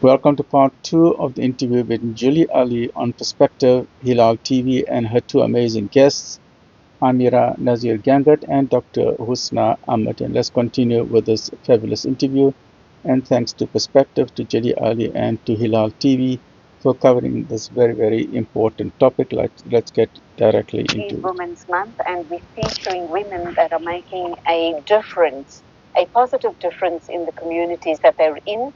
Welcome to part two of the interview with Julie Alli on Perspective Hilal TV and her two amazing guests, Ameerah Ganget and Dr. Husnaa Ahmed. And let's continue with this fabulous interview. And thanks to Perspective, to Julie Alli, and to Hilal TV for covering this very, very important topic. Let's get directly into it. Women's Month, and we're featuring women that are making a difference, a positive difference in the communities that they're in,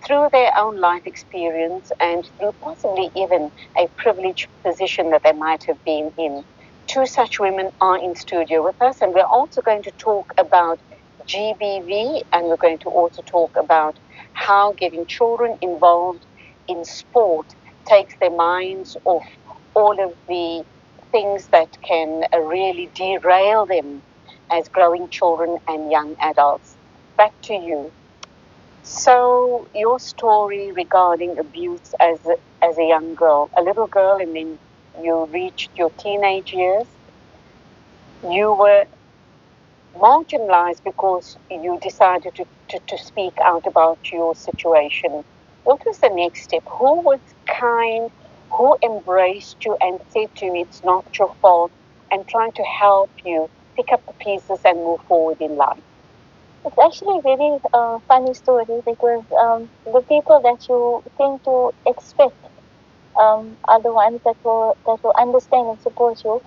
through their own life experience and through possibly even a privileged position that they might have been in. Two such women are in studio with us, and we're also going to talk about GBV, and we're going to also talk about how getting children involved in sport takes their minds off all of the things that can really derail them as growing children and young adults. Back to you. So your story regarding abuse as a young girl, a little girl, and then you reached your teenage years. You were marginalized because you decided to speak out about your situation. What was the next step? Who was kind? Who embraced you and said to you, it's not your fault, and trying to help you pick up the pieces and move forward in life? It's actually a very funny story because the people that you think to expect are the ones that will understand and support you.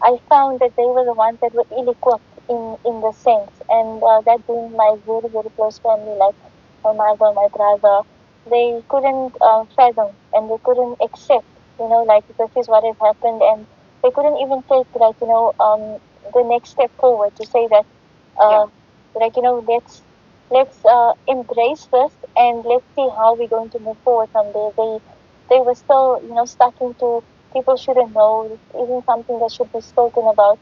I found that they were the ones that were ill-equipped in the sense, and that being my very, very close family, like my mother, my brother, they couldn't fathom and they couldn't accept, like this is what has happened, and they couldn't even take, the next step forward to say that, let's embrace this and let's see how we're going to move forward from there. They were still, stuck into people shouldn't know, it isn't something that should be spoken about.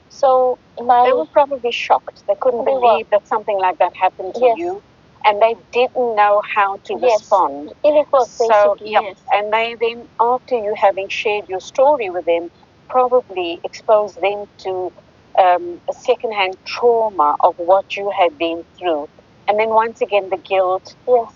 So they were probably shocked. They couldn't believe that something like that happened to you. And they didn't know how to respond. Yes. And they then, after you having shared your story with them, probably exposed them to a secondhand trauma of what you had been through. And then once again, the guilt of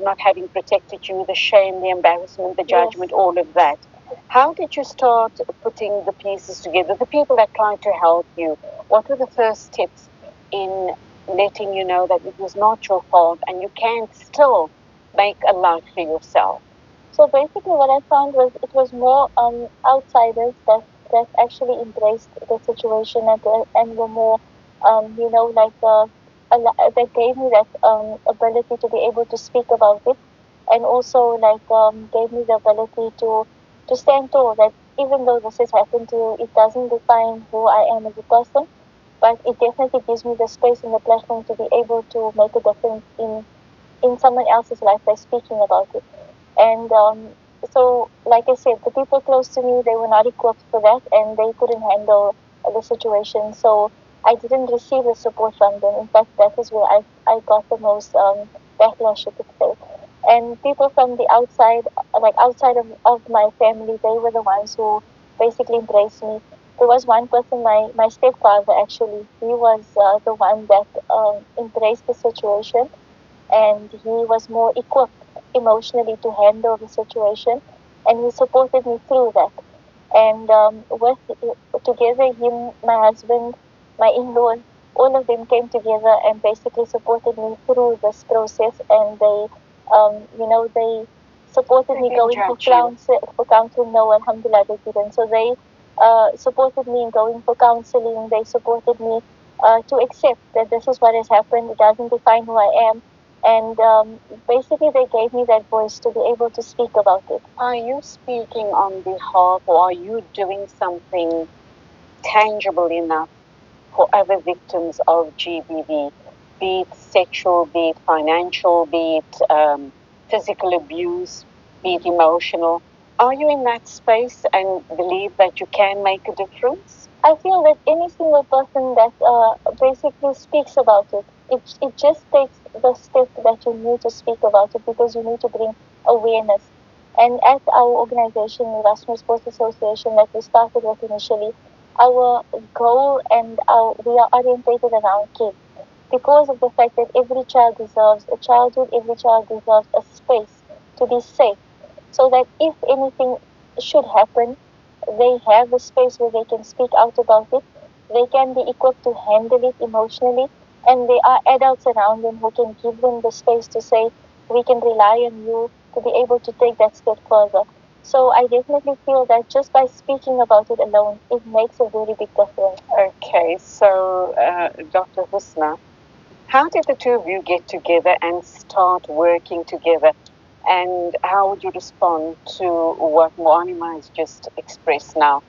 not having protected you, the shame, the embarrassment, the judgment, all of that. How did you start putting the pieces together? The people that tried to help you, what were the first steps in letting you know that it was not your fault and you can still make a life for yourself? So basically what I found was it was more outsiders that actually embraced the situation and were more, that gave me that ability to be able to speak about it, and also gave me the ability to stand tall, that even though this has happened to you, it doesn't define who I am as a person, but it definitely gives me the space and the platform to be able to make a difference in someone else's life by speaking about it. And so, like I said, the people close to me, they were not equipped for that, and they couldn't handle the situation. So I didn't receive the support from them. In fact, that is where I got the most backlash, you could say. And people from the outside, outside of my family, they were the ones who basically embraced me. There was one person, my stepfather actually, he was the one that embraced the situation, and he was more equipped emotionally to handle the situation, and he supported me through that. And together, him, my husband, my in-laws, all of them came together and basically supported me through this process, and they supported me going for counseling. No, alhamdulillah, they didn't. So they supported me in going for counseling. They supported me to accept that this is what has happened. It doesn't define who I am. And basically they gave me that voice to be able to speak about it. Are you speaking on behalf, or are you doing something tangible enough for other victims of GBV, be it sexual, be it financial, be it physical abuse, be it emotional? Are you in that space and believe that you can make a difference? I feel that any single person that basically speaks about it, it just takes the step that you need to speak about it, because you need to bring awareness. And at our organization, Erasmia Sports Association, that we started with initially, our goal and we are orientated around kids, because of the fact that every child deserves a childhood, every child deserves a space to be safe, so that if anything should happen, they have a space where they can speak out about it. They can be equipped to handle it emotionally, and there are adults around them who can give them the space to say, we can rely on you to be able to take that step further. So I definitely feel that just by speaking about it alone, it makes a very big difference. Okay, so Dr. Husnaa, how did the two of you get together and start working together? And how would you respond to what Moanima has just expressed now?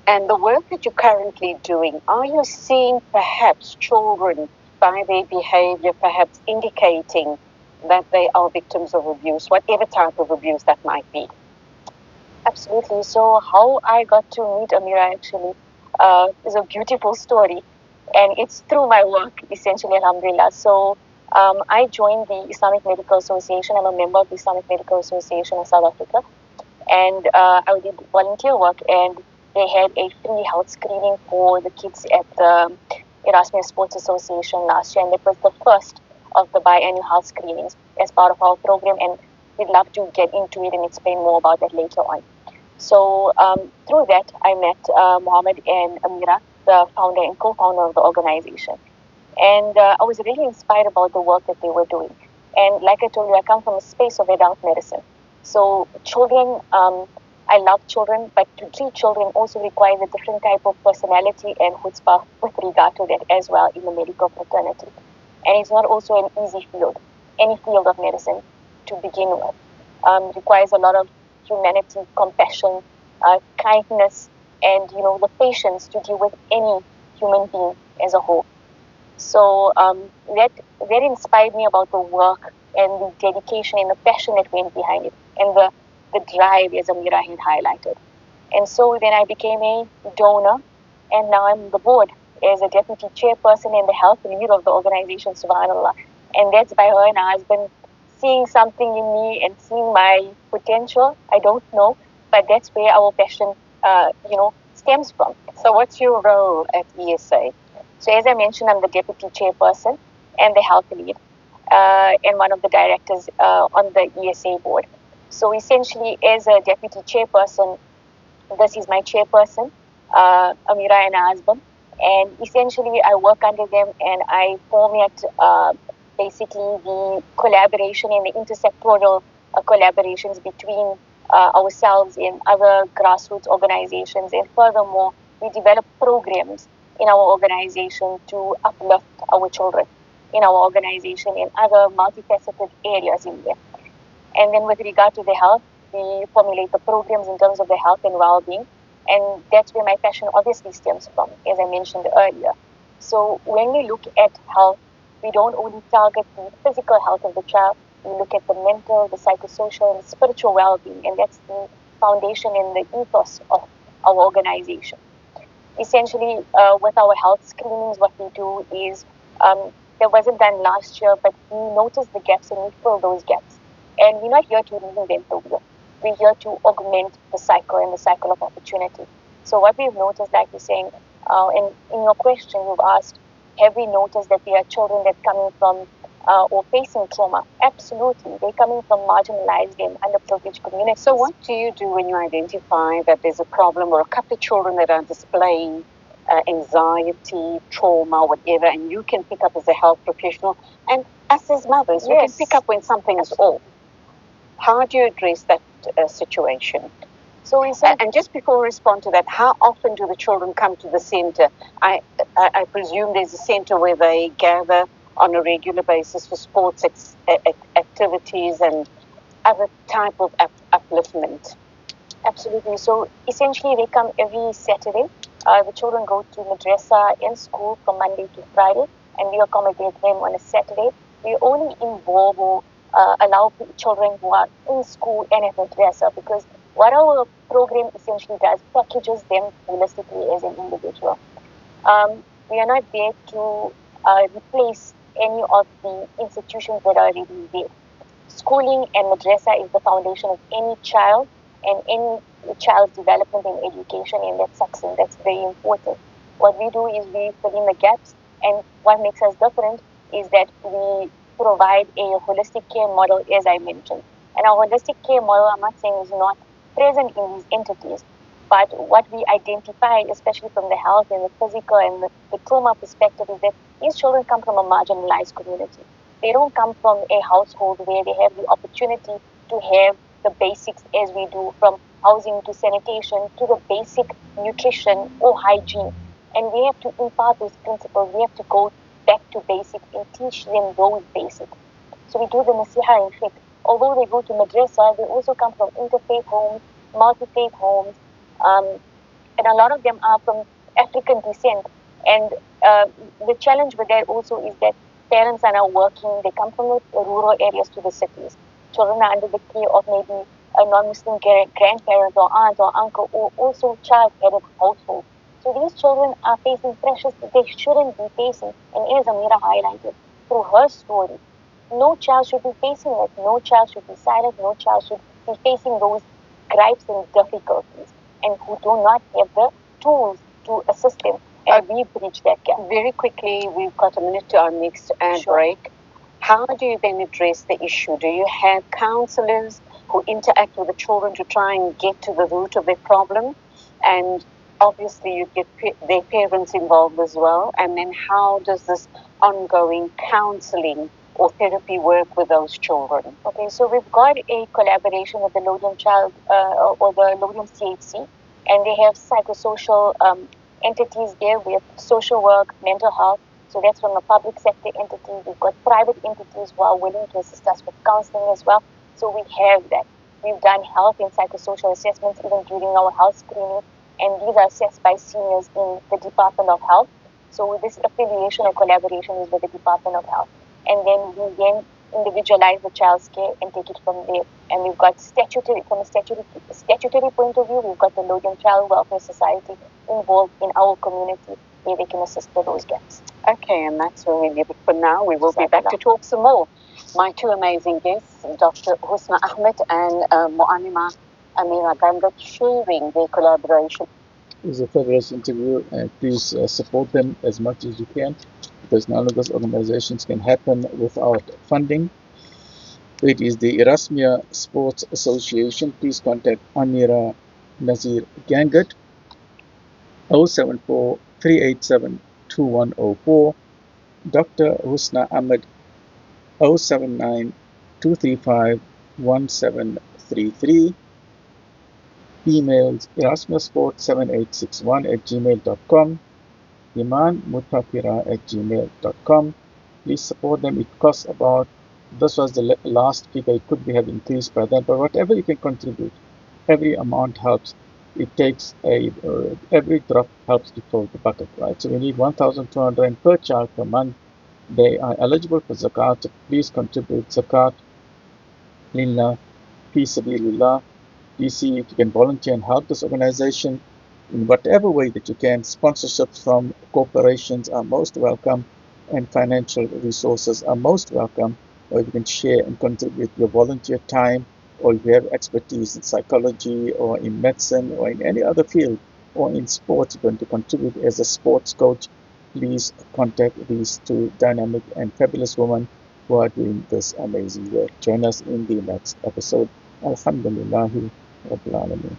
And the work that you're currently doing, are you seeing perhaps children by their behavior perhaps indicating that they are victims of abuse, whatever type of abuse that might be? Absolutely. So how I got to meet Ameera actually is a beautiful story, and it's through my work, essentially, alhamdulillah. So I joined the Islamic Medical Association. I'm a member of the Islamic Medical Association of South Africa, and I did volunteer work, and they had a free health screening for the kids at the Erasmia Sports Association last year, and that was the first of the biannual health screenings as part of our program, and we'd love to get into it and explain more about that later on. So through that, I met Mohammed and Ameera, the founder and co-founder of the organization. And I was really inspired about the work that they were doing. And like I told you, I come from a space of adult medicine. So children, I love children, but to treat children also requires a different type of personality and chutzpah with regard to that as well in the medical fraternity. And it's not also an easy field, any field of medicine to begin with. Requires a lot of humanity, compassion, kindness, and the patience to deal with any human being as a whole. So that inspired me about the work and the dedication and the passion that went behind it, and the drive, as Ameera had highlighted. And so then I became a donor, and now I'm on the board as a deputy chairperson and the health lead of the organization, subhanAllah. And that's by her and her husband seeing something in me and seeing my potential. I don't know, but that's where our passion, stems from. So what's your role at ESA? So as I mentioned, I'm the deputy chairperson and the health lead, and one of the directors on the ESA board. So essentially, as a deputy chairperson, this is my chairperson, Ameera and her husband, and essentially I work under them and I formulate basically the collaboration and the intersectoral collaborations between ourselves and other grassroots organizations. And furthermore, we develop programs in our organization to uplift our children in our organization and other multifaceted areas in there. And then with regard to the health, we formulate the programs in terms of the health and well-being. And that's where my passion obviously stems from, as I mentioned earlier. So when we look at health, we don't only target the physical health of the child, we look at the mental, the psychosocial, and the spiritual well-being, and that's the foundation and the ethos of our organization. Essentially, with our health screenings, what we do is, that wasn't done last year, but we notice the gaps and we fill those gaps. And we're not here to reinvent the wheel. We're here to augment the cycle and the cycle of opportunity. So what we've noticed, like you're saying, and in your question you've asked, have we noticed that there are children that are coming from or facing trauma? Absolutely. They're coming from marginalized and underprivileged communities. So what do you do when you identify that there's a problem or a couple of children that are displaying anxiety, trauma, whatever, and you can pick up as a health professional, and us as mothers, we can pick up when something is off? How do you address that situation? So and just before we respond to that, how often do the children come to the center? I presume there's a center where they gather on a regular basis for sports activities and other type of upliftment. Absolutely. So essentially they come every Saturday. The children go to madrasa and school from Monday to Friday, and we accommodate them on a Saturday. We only involve or allow children who are in school and at madrasa, because what our program essentially does, packages them holistically as an individual. We are not there to replace any of the institutions that are already there. Schooling and madrasa is the foundation of any child and any child's development and education, and that's something that's very important. What we do is we fill in the gaps, and what makes us different is that we provide a holistic care model, as I mentioned. And our holistic care model, I'm not saying, is not present in these entities. But what we identify, especially from the health and the physical and the trauma perspective, is that these children come from a marginalized community. They don't come from a household where they have the opportunity to have the basics as we do, from housing to sanitation to the basic nutrition or hygiene. And we have to impart those principles. We have to go back to basics and teach them those basics. So we do the nasiha in faith. Although they go to madrasa, they also come from interfaith homes, multi-faith homes, and a lot of them are from African descent. And the challenge with that also is that parents are now working. They come from the rural areas to the cities. Children are under the care of maybe a non-Muslim grandparent or aunt or uncle, or also child-headed household. So these children are facing pressures that they shouldn't be facing. And as Ameera highlighted through her story, no child should be facing that. No child should be silent. No child should be facing those gripes and difficulties, and who do not have the tools to assist them. And we bridge that gap. Very quickly, we've got a minute to our next break. How do you then address the issue? Do you have counselors who interact with the children to try and get to the root of their problem? And obviously, you get their parents involved as well. And then how does this ongoing counseling or therapy work with those children? Okay, so we've got a collaboration with the Laudium Child or the Laudium CHC, and they have psychosocial entities there. We have social work, mental health. So that's from a public sector entity. We've got private entities who are willing to assist us with counseling as well. So we have that. We've done health and psychosocial assessments even during our health screening, and these are assessed by seniors in the Department of Health. So this affiliation or collaboration is with the Department of Health. And then we then individualize the child's care and take it from there. And we've got from a statutory point of view, we've got the Laudium Child Welfare Society involved in our community where they can assist with those gaps. Okay, and that's where we leave it for now. We will be back to talk some more. My two amazing guests, Dr. Husnaa Ahmed and Ameerah Ganget, sharing their collaboration. It was a fabulous interview, and please support them as much as you can, because none of those organizations can happen without funding. It is the Erasmia Sports Association. Please contact Ameerah Ganget, 074 387 2104, Dr. Husnaa Ahmed, 079 235 1733, emails erasmusport7861@gmail.com, imaanemuthakira@gmail.com. Please support them. It costs about, this was the last figure, it could have increased by then, but whatever you can contribute, every amount helps. It takes every drop helps to fill the bucket, right? So we need 1,200 per child per month. They are eligible for zakat. So please contribute zakat lillah, fi sabilillah. Please see if you can volunteer and help this organization in whatever way that you can. Sponsorships from corporations are most welcome, and financial resources are most welcome. Or you can share and contribute your volunteer time, or if you have expertise in psychology or in medicine or in any other field or in sports, you're going to contribute as a sports coach, please contact these two dynamic and fabulous women who are doing this amazing work. Join us in the next episode. Alhamdulillahi Rabbil Alameen.